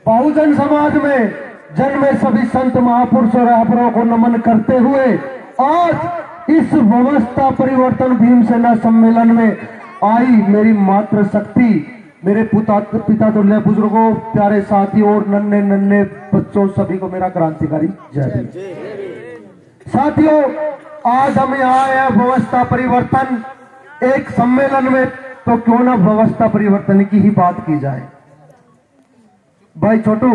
बहुजन समाज में जन्मे सभी संत महापुरुष और अहबरों को नमन करते हुए आज इस व्यवस्था परिवर्तन भीमसेना सम्मेलन में आई मेरी मातृ शक्ति, मेरे पिता तुल्य बुजुर्गों, प्यारे साथियों और नन्हे नन्हे बच्चों, सभी को मेरा क्रांतिकारी जय भीम। साथियों, आज हम यहाँ आए हैं व्यवस्था परिवर्तन एक सम्मेलन में, तो क्यों ना व्यवस्था परिवर्तन की ही बात की जाए। भाई छोटू,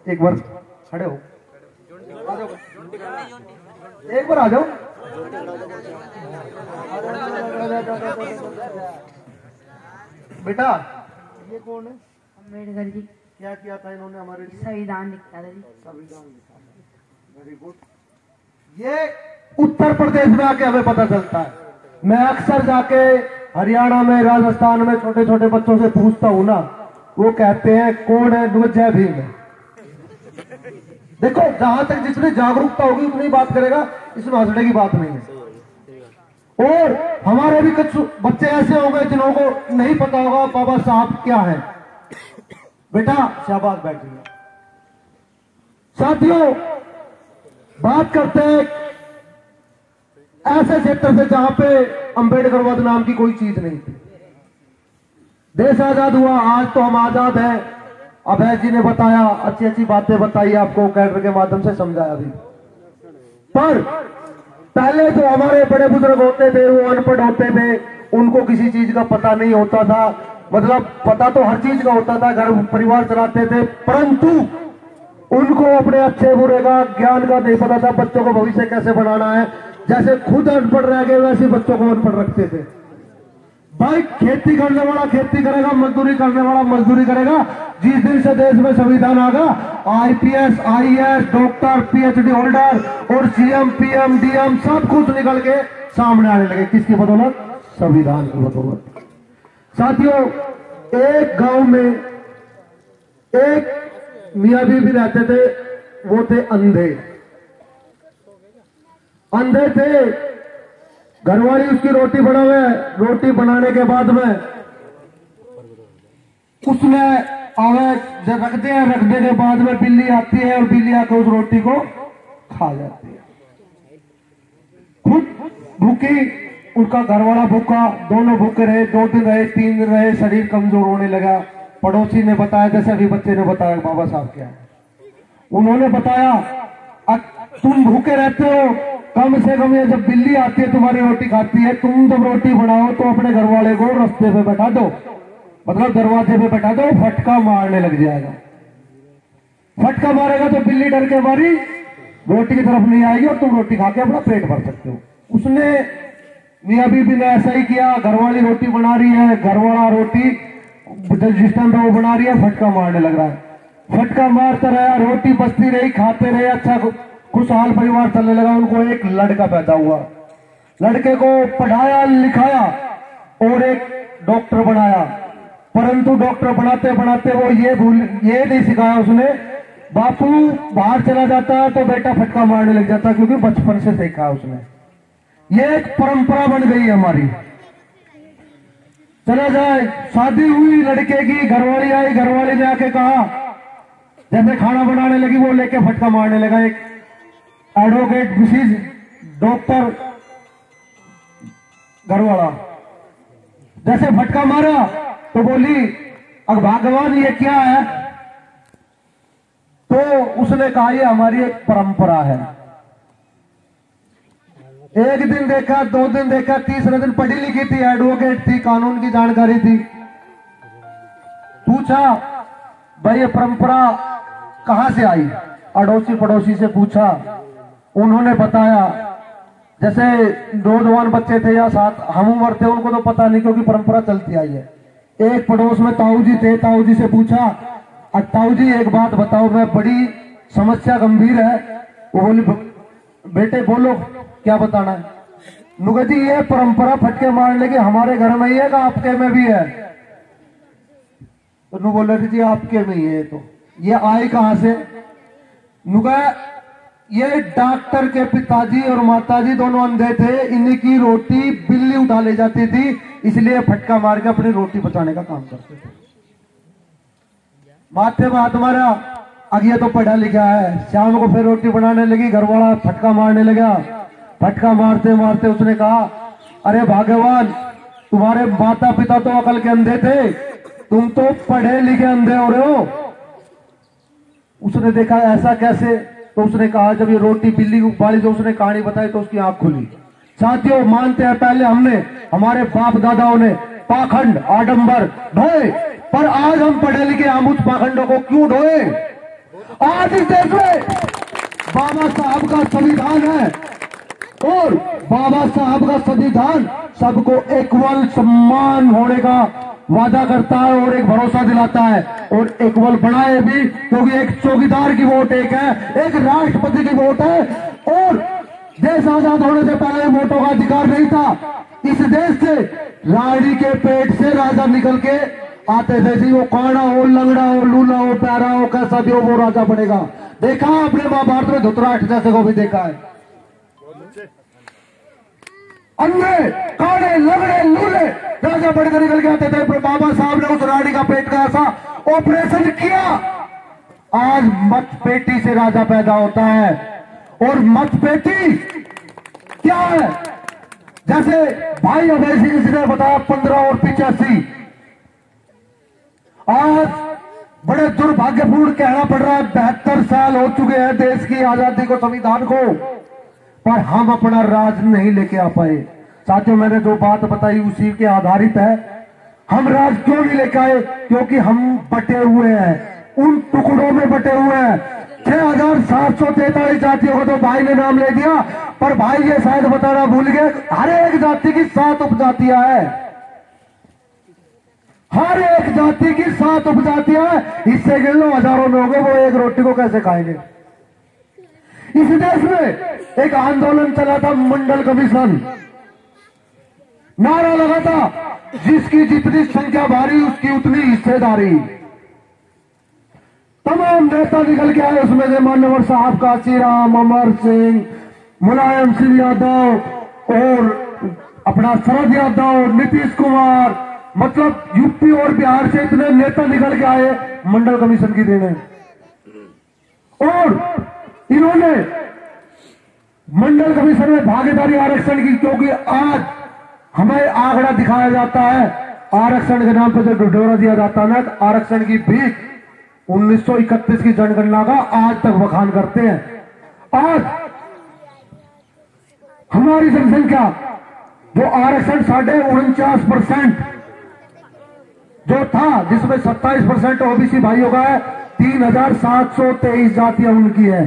एक बार खड़े हो, एक बार आ जाओ। बेटा ये कौन है? अम्बेडकर जी। क्या किया था इन्होंने हमारे लिए? संविधान लिखा था जी। संविधान लिखा था, वेरी गुड। ये उत्तर प्रदेश में आके हमें पता चलता है। मैं अक्सर जाके हरियाणा में, राजस्थान में छोटे छोटे बच्चों से पूछता हूं ना, वो कहते हैं कौन है? जय भीम है। देखो, जहां तक जितनी जागरूकता होगी उतनी बात करेगा, इसमें हंसने की बात नहीं है। और हमारे भी कुछ बच्चे ऐसे होंगे जिन्हों को नहीं पता होगा बाबा साहब क्या है। बेटा शाबाश, बैठिए। साथियों, बात करते हैं ऐसे क्षेत्र से जहां पे अंबेडकरवाद नाम की कोई चीज नहीं थी। देश आजाद हुआ, आज तो हम आजाद हैं। अभय जी ने बताया, अच्छी अच्छी बातें बताई आपको, कैडर के माध्यम से समझाया भी। पर पहले जो हमारे बड़े बुजुर्ग होते थे वो अनपढ़ होते थे, उनको किसी चीज का पता नहीं होता था। मतलब पता तो हर चीज का होता था, घर परिवार चलाते थे, परंतु उनको अपने अच्छे बुरे का ज्ञान का नहीं पता था। बच्चों को भविष्य कैसे बनाना है, जैसे खुद अनपढ़ रह गए वैसे बच्चों को अनपढ़ रखते थे। भाई खेती करने वाला खेती करेगा, मजदूरी करने वाला मजदूरी करेगा। जिस दिन से देश में संविधान आगा, IPS, IAS, doctor, PhD holder और सीएम, पीएम, डीएम सब कुछ निकल के सामने आने लगे। किसकी बदौलत? संविधान की बदौलत। साथियों, एक गांव में एक मियां बीबी रहते थे, वो थे अंधे। अंधे थे, घरवाली उसकी रोटी बनावे, रोटी बनाने के बाद में उसने आवे रखते हैं, रखने के बाद में बिल्ली आती है और बिल्ली आकर उस रोटी को खा जाती है। खुद भूखी, उनका घरवाला भूखा, दोनों भूखे रहे। 2 दिन रहे, 3 दिन रहे, शरीर कमजोर होने लगा। पड़ोसी ने बताया, जैसे अभी बच्चे ने बताया बाबा साहब क्या है, उन्होंने बताया तुम भूखे रहते हो, कम से कम ये जब बिल्ली आती है तुम्हारी रोटी खाती है, तुम जब रोटी बनाओ तो अपने घर वाले को रास्ते पे बैठा दो, मतलब दरवाजे पे बैठा दो, फटका मारने लग जाएगा। फटका मारेगा तो बिल्ली डर के मारी रोटी की तरफ नहीं आएगी और तुम रोटी खा के अपना पेट भर सकते हो। उसने, मियां बीबी ने ऐसा ही किया। घरवाली रोटी बना रही है, घरवाला रोटी जिस टाइम पे वो बना रही है, फटका मारने लग रहा है। फटका मारता रहा, रोटी बचती रही, खाते रहे, अच्छा खुशहाल परिवार चलने लगा। उनको एक लड़का पैदा हुआ, लड़के को पढ़ाया लिखाया और एक डॉक्टर बनाया। परंतु डॉक्टर बनाते बनाते वो ये नहीं सिखाया उसने, बापू बाहर चला जाता है तो बेटा फटका मारने लग जाता, क्योंकि बचपन से देखा उसने। ये एक परंपरा बन गई है हमारी। चला जाए, शादी हुई लड़के की, घरवाली आई, घरवाली ने आके कहा, जैसे खाना बनाने लगी वो लेके फटका मारने लगा। एक एडवोकेट मिसिज डॉक्टर घरवाला जैसे फटका मारा तो बोली, अब भगवान ये क्या है? तो उसने कहा ये हमारी एक परंपरा है। एक दिन देखा, 2 दिन देखा, तीसरे दिन पढ़ी लिखी थी, एडवोकेट थी, कानून की जानकारी थी। पूछा, भाई ये परंपरा कहां से आई? अड़ोसी पड़ोसी से पूछा, उन्होंने बताया। जैसे 2 जवान बच्चे थे या 7 हम उम्र थे, उनको तो पता नहीं क्योंकि परंपरा चलती आई है। एक पड़ोस में ताऊ जी थे, ताऊ जी से पूछा, ताऊ जी एक बात बताओ, मैं बड़ी समस्या गंभीर है। वो बोली, बेटे बोलो क्या बताना है? नुगा जी ये परंपरा फटके मारने की हमारे घर में ही है कि आपके में भी है? तो नु बोले जी आपके में ही है। तो ये आए कहां से? नुगा ये डॉक्टर के पिताजी और माताजी दोनों अंधे थे, इनकी रोटी बिल्ली उठा ले जाती थी, इसलिए फटका मार के अपनी रोटी बचाने का काम करते थे। माथे में हाथ मारा। अब ये तो पढ़ा लिखा है। शाम को फिर रोटी बनाने लगी, घरवाला फटका मारने लगा। फटका मारते मारते उसने कहा, अरे भगवान, तुम्हारे माता पिता तो अकल के अंधे थे, तुम तो पढ़े लिखे अंधे हो रहे हो। उसने देखा ऐसा कैसे, तो उसने कहा जब ये रोटी बिल्ली को उबाली, जो उसने कहानी बताई तो उसकी आंख खुली। साथियों, मानते हैं पहले हमने, हमारे बाप दादाओं ने पाखंड आडंबर ढोए, पर आज हम पढ़े लिखे, हम उस पाखंडों को क्यों ढोए? आज इस देश में बाबा साहब का संविधान है और बाबा साहब का संविधान सबको इक्वल सम्मान होने का वादा करता है और एक भरोसा दिलाता है और इक्वल बनाए भी, क्योंकि एक चौकीदार की वोट एक है, एक राष्ट्रपति की वोट है और देश आजाद होने से पहले वोटों का अधिकार नहीं था। इस देश से रानी के पेट से राजा निकल के आते थे जी। वो काना हो, लंगड़ा हो, लूला हो, प्यारा हो, कैसा भी हो, वो राजा बनेगा। देखा आपने महाभारत में धृतराष्ट्र जैसे को भी देखा है। अंधे, काने, लंगड़े, लूले राजा बनकर निकल के आते थे। बाबा साहब ने उस रानी का पेट का ऐसा ऑपरेशन किया, आज मत पेटी से राजा पैदा होता है। और मत पेटी क्या है? जैसे भाई अभय सिंह जी ने बताया 15 और 85। आज बड़े दुर्भाग्यपूर्ण कहना पड़ रहा है, 72 साल हो चुके हैं देश की आजादी को, संविधान को, पर हम अपना राज नहीं लेके आ पाए। साथियों, मैंने जो बात बताई उसी के आधारित है। हम राज क्यों नहीं लेके आए? क्योंकि हम बटे हुए हैं, उन टुकड़ों में बटे हुए हैं। 6743 जातियों को तो भाई ने नाम ले दिया, पर भाई ये शायद बताना भूल गए, हर एक जाति की 7 उपजातियां हैं। हर एक जाति की 7 उपजातियां हैं। इससे गिन लो हजारों लोग हैं, वो एक रोटी को कैसे खाएंगे? इस देश में एक आंदोलन चला था, मंडल कमीशन। नारा लगा था, जिसकी जितनी संख्या भारी उसकी उतनी हिस्सेदारी। तमाम नेता निकल के आए उसमें से, मान्यवर साहब काशीराम, अमर सिंह, मुलायम सिंह यादव और अपना शरद यादव, नीतीश कुमार, मतलब यूपी और बिहार से इतने नेता निकल के आए मंडल कमीशन की देने। और इन्होंने मंडल कमीशन में भागीदारी आरक्षण की, क्योंकि आज हमें आंकड़ा दिखाया जाता है आरक्षण के नाम पर जो ढिढोरा दिया जाता है ना, आरक्षण की भीख 1931 की जनगणना का आज तक बखान करते हैं। आज हमारी जनसंख्या जो आरक्षण 49.49% जो था, जिसमें 27% ओबीसी भाइयों का है, 3723 जातियां उनकी है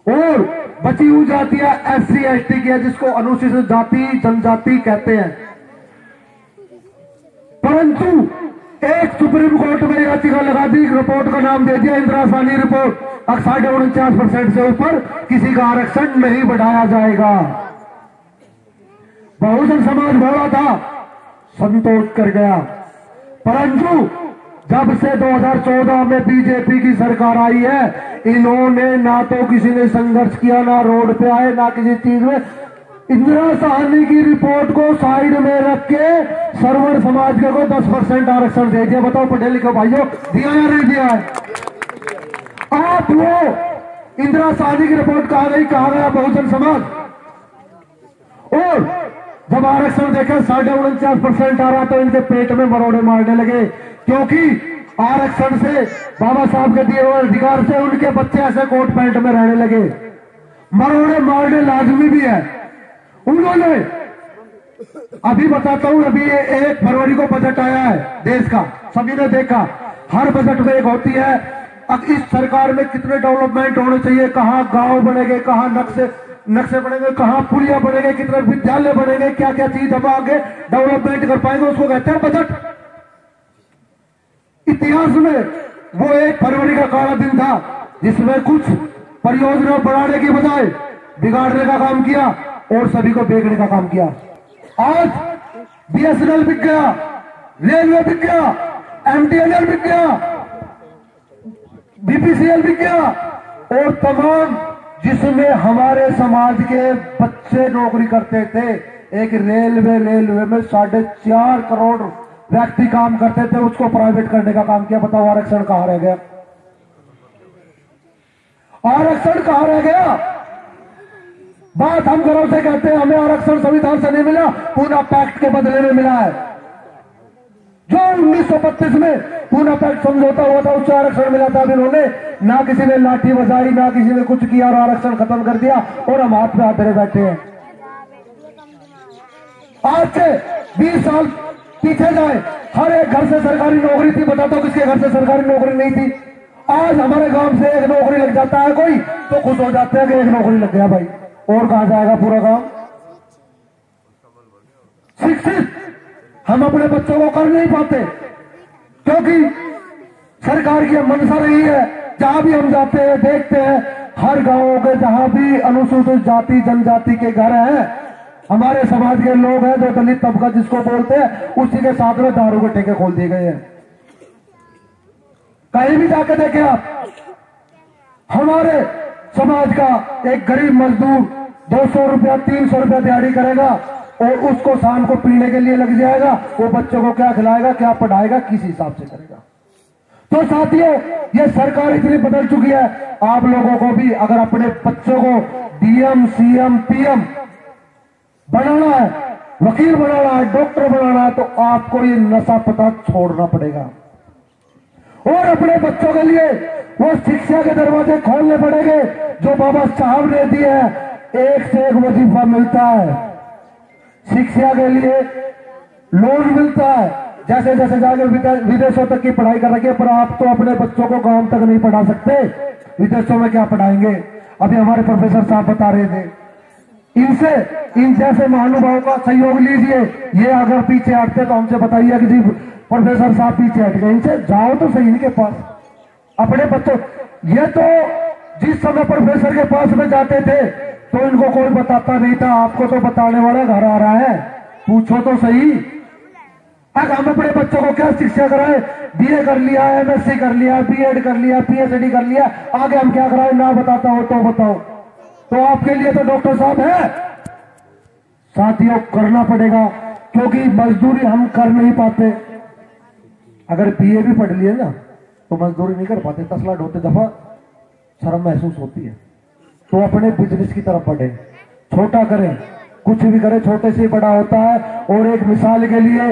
और बची हुई जातियां SC ST की है, जिसको अनुसूचित जाति जनजाति कहते हैं। परंतु एक सुप्रीम कोर्ट में याचिका लगा दी, रिपोर्ट का नाम दे दिया इंदिरा साहनी रिपोर्ट, अब 49% से ऊपर किसी का आरक्षण नहीं बढ़ाया जाएगा। बहुजन समाज बोला था, संतोष कर गया। परंतु जब से 2014 में बीजेपी की सरकार आई है, इन्होंने ना तो किसी ने संघर्ष किया, ना रोड पे आए, ना किसी चीज में। इंदिरा साहनी की रिपोर्ट को साइड में रख के सर्वर समाज के को 10% आरक्षण दे दिया। बताओ पढ़े लिखे भाइयों, दिया या नहीं दिया है? आप वो इंदिरा साहनी की रिपोर्ट कहा गई, कहा गया बहुजन समाज। और जब आरक्षण देखा 49.49% आ रहा तो इनके पेट में मरोड़े मारने लगे, क्योंकि आरक्षण से, बाबा साहब के दिए हुए अधिकार से उनके बच्चे ऐसे कोट पैंट में रहने लगे। मरोड़े मारने लाजमी भी है। उन्होंने, अभी बताता हूं, अभी 1 फरवरी को बजट आया है देश का, सभी ने देखा। हर बजट में एक होती है, अब इस सरकार में कितने डेवलपमेंट होने चाहिए, कहां गांव बनेंगे, कहां नक्शे बनेंगे, कहां पुलिया बनेंगे, कितने विद्यालय बनेंगे, क्या क्या चीज हम आगे डेवलपमेंट कर पाएंगे, उसको कहते हैं बजट। इतिहास में वो 1 फरवरी का काला दिन था, जिसमें कुछ परियोजना बढ़ाने की बजाय बिगाड़ने का काम किया और सभी को बेचने का काम किया। आज BSNL बिक गया, रेलवे बिक गया, MTNL बिक गया, BPCL बिक गया और तमाम जिसमें हमारे समाज के बच्चे नौकरी करते थे। एक रेलवे में 4.5 करोड़ व्यक्ति काम करते थे उसको प्राइवेट करने का काम किया। बताओ आरक्षण कहां रह गया? आरक्षण कहां रह गया? बात हम घरों से कहते हैं हमें आरक्षण संविधान से नहीं मिला, पूना पैक्ट के बदले में मिला है। जो 1932 में पूना पैक्ट समझौता हुआ था उससे आरक्षण मिला था। अब इन्होंने ना किसी ने लाठी बजाई, ना किसी ने कुछ किया और आरक्षण खत्म कर दिया और हम हाथ पे हाथ धरे बैठे हैं। आज से 20 साल पीछे जाए, हर एक घर से सरकारी नौकरी थी। बता दो किसके घर से सरकारी नौकरी नहीं थी? आज हमारे गांव से एक नौकरी लग जाता है कोई तो खुश हो जाते हैं कि एक नौकरी लग गया भाई। और कहां जाएगा पूरा गांव? शिक्षित हम अपने बच्चों को कर नहीं पाते क्योंकि सरकार की मंशा रही है। जहां भी हम जाते हैं देखते हैं हर गांवों के जहां भी अनुसूचित जाति जनजाति के घर हैं, हमारे समाज के लोग हैं जो दलित तबका जिसको बोलते हैं, उसी के साथ में दारू के ठेके खोल दिए गए हैं। कहीं भी जाके देखें आप, हमारे समाज का एक गरीब मजदूर 200 रुपया 300 रुपया दिहाड़ी करेगा और उसको शाम को पीने के लिए लग जाएगा। वो बच्चों को क्या खिलाएगा, क्या पढ़ाएगा, किस हिसाब से करेगा? तो साथियों, ये सरकार इतनी बदल चुकी है। आप लोगों को भी अगर अपने बच्चों को डीएम सीएम पीएम बनाना है, वकील बनाना है, डॉक्टर बनाना है, तो आपको ये नशा पता छोड़ना पड़ेगा और अपने बच्चों के लिए वो शिक्षा के दरवाजे खोलने पड़ेंगे जो बाबा साहब ने दिए हैं। एक से एक वजीफा मिलता है, शिक्षा के लिए लोन मिलता है। जैसे जैसे जाके विदेशों तक की पढ़ाई कर रखी है, पर आप तो अपने बच्चों को गांव तक नहीं पढ़ा सकते, विदेशों में क्या पढ़ाएंगे? अभी हमारे प्रोफेसर साहब बता रहे थे, इनसे इन जैसे महानुभावों का सहयोग लीजिए। ये अगर पीछे हटते तो हमसे बताइए कि जी प्रोफेसर साहब पीछे हट गए, इनसे जाओ तो सही इनके पास अपने बच्चों। ये तो जिस समय प्रोफेसर के पास में जाते थे तो इनको कोई बताता नहीं था, आपको तो बताने वाला घर आ रहा है, पूछो तो सही। अब हम अपने बच्चों को क्या शिक्षा कराएं? बीए कर लिया, एमएससी कर लिया, बीएड कर लिया, पीएचडी कर लिया, आगे हम क्या कराएं? ना बताता हो तो बताओ। तो आपके लिए तो डॉक्टर साहब है। साथियों, करना पड़ेगा क्योंकि मजदूरी हम कर नहीं पाते। अगर बीए भी पढ़ लिए ना तो मजदूरी नहीं कर पाते, तसला ढोते दफा शर्म महसूस होती है। तो अपने बिजनेस की तरफ बढ़े, छोटा करें, कुछ भी करें छोटे से बड़ा होता है। और एक मिसाल के लिए,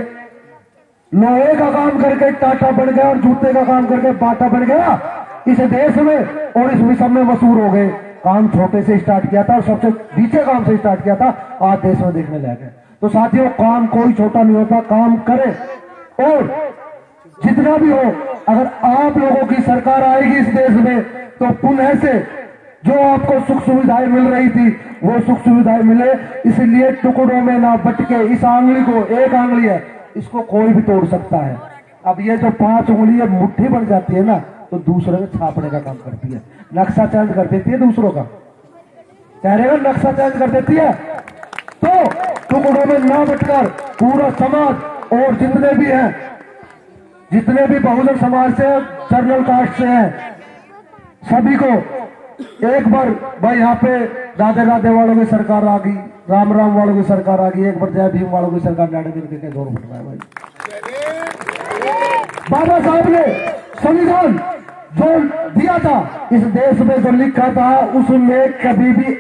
लोहे का काम करके टाटा बन गया और जूते का काम करके बाटा बन गया इस देश में और इस विश्व में मशहूर हो गए। काम छोटे से स्टार्ट किया था और सबसे नीचे काम से स्टार्ट किया था, आज देश में देखने लग गए। तो साथियों, काम कोई छोटा नहीं होता, काम करें और जितना भी हो, अगर आप लोगों की सरकार आएगी इस देश में तो पुनः से जो आपको सुख सुविधाएं मिल रही थी वो सुख सुविधाएं मिले। इसलिए टुकड़ों में ना बटके, इस आंगली को, एक आंगली है, इसको कोई भी तोड़ सकता है। अब ये जो 5 उंगली मुट्ठी बन जाती है ना तो दूसरे में छापने का काम करती है, नक्शा चेंज कर देती है दूसरों का, चेहरे का नक्शा चेंज कर देती है। तो टुकड़ों में ना बटकर पूरा समाज और जितने भी हैं, जितने भी बहुजन समाज से, जनरल कास्ट से हैं, सभी को एक बार भाई यहाँ पे राधे राधे वालों की सरकार आ गई, राम राम वालों की सरकार आ गई, एक बार जय भीम वालों की सरकार नाड़े मिलकर के जोर फट रहा है भाई। बाबा साहब ने संविधान जो दिया था, इस देश में जो लिखा था उसमें कभी भी